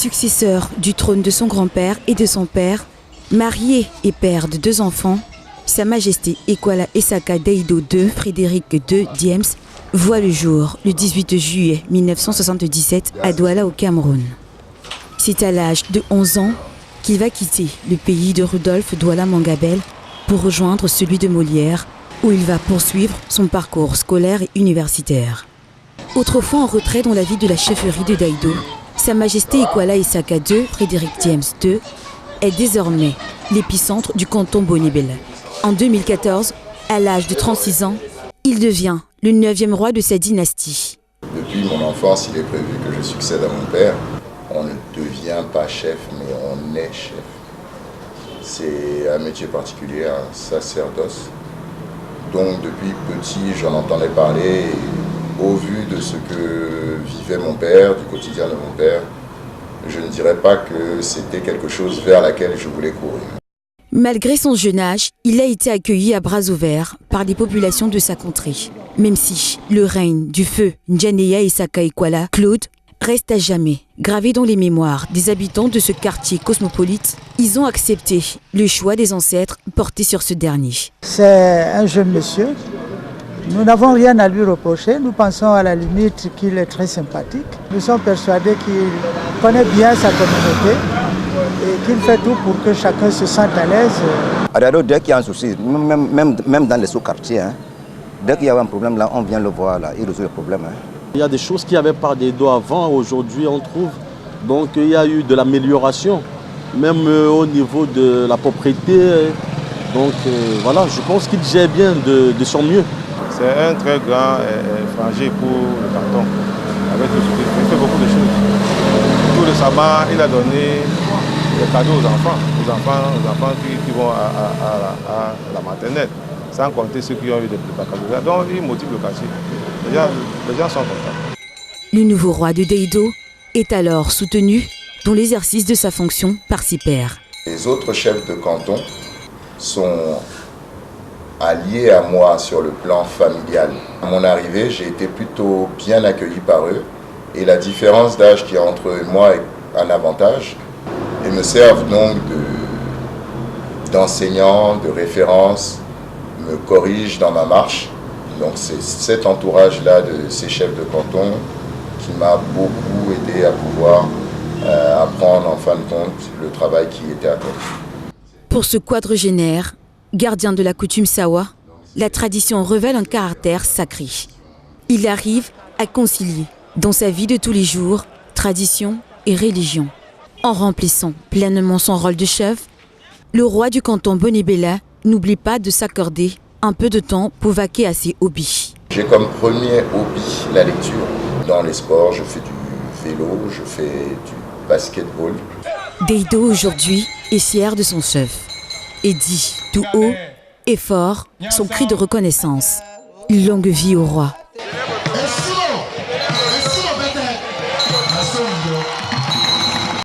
successeur du trône de son grand-père et de son père, marié et père de 2 enfants, Sa Majesté Ekwala Essaka Daido II Frédéric II Diems voit le jour le 18 juillet 1977 à Douala au Cameroun. C'est à l'âge de 11 ans qu'il va quitter le pays de Rudolf Douala Mangabel pour rejoindre celui de Molière, où il va poursuivre son parcours scolaire et universitaire. Autrefois en retrait dans la vie de la chefferie de Daido, Sa Majesté Ekwala Essaka II Frédéric Diems II est désormais l'épicentre du canton Bonibella. En 2014, à l'âge de 36 ans, il devient le 9e roi de sa dynastie. Depuis mon enfance, il est prévu que je succède à mon père. On ne devient pas chef, mais on est chef. C'est un métier particulier, un sacerdoce. Donc depuis petit, j'en entendais parler. Et au vu de ce que vivait mon père, du quotidien de mon père, je ne dirais pas que c'était quelque chose vers laquelle je voulais courir. Malgré son jeune âge, il a été accueilli à bras ouverts par les populations de sa contrée. Même si le règne du feu Njaneya Essaka Ekwala Claude reste à jamais gravé dans les mémoires des habitants de ce quartier cosmopolite, ils ont accepté le choix des ancêtres porté sur ce dernier. C'est un jeune monsieur. Nous n'avons rien à lui reprocher. Nous pensons à la limite qu'il est très sympathique. Nous sommes persuadés qu'il connaît bien sa communauté et qu'il fait tout pour que chacun se sente à l'aise. Alors, dès qu'il y a un souci, même dans les sous-quartiers, dès qu'il y a un problème là, on vient le voir là, il résout le problème. Il y a des choses qui avaient par des doigts avant, aujourd'hui on trouve. Donc il y a eu de l'amélioration, même au niveau de la propriété. Donc voilà, je pense qu'il gère bien de son mieux. C'est un très grand frangé pour le canton. Avec tout ce il fait beaucoup de choses. Tout récemment, il a donné des cadeaux aux enfants qui vont à la maternelle, sans compter ceux qui ont eu des cadeaux. Donc il motive le quartier. Les gens sont contents. Le nouveau roi de Daido est alors soutenu dans l'exercice de sa fonction par ses pairs. Les autres chefs de canton sont alliés à moi sur le plan familial. À mon arrivée, j'ai été plutôt bien accueilli par eux et la différence d'âge qui est entre eux et moi est un avantage. Ils me servent donc d'enseignant, de référence, me corrigent dans ma marche. Donc c'est cet entourage-là de ces chefs de canton qui m'a beaucoup aidé à pouvoir apprendre en fin de compte le travail qui était à côté. Pour ce quadragénaire, gardien de la coutume Sawa, la tradition révèle un caractère sacré. Il arrive à concilier dans sa vie de tous les jours tradition et religion. En remplissant pleinement son rôle de chef, le roi du canton Bonibella n'oublie pas de s'accorder un peu de temps pour vaquer à ses hobbies. J'ai comme premier hobby la lecture. Dans les sports, je fais du vélo, je fais du basketball. Daido aujourd'hui est fier de son chef et dit tout haut et fort son cri de reconnaissance. Longue vie au roi.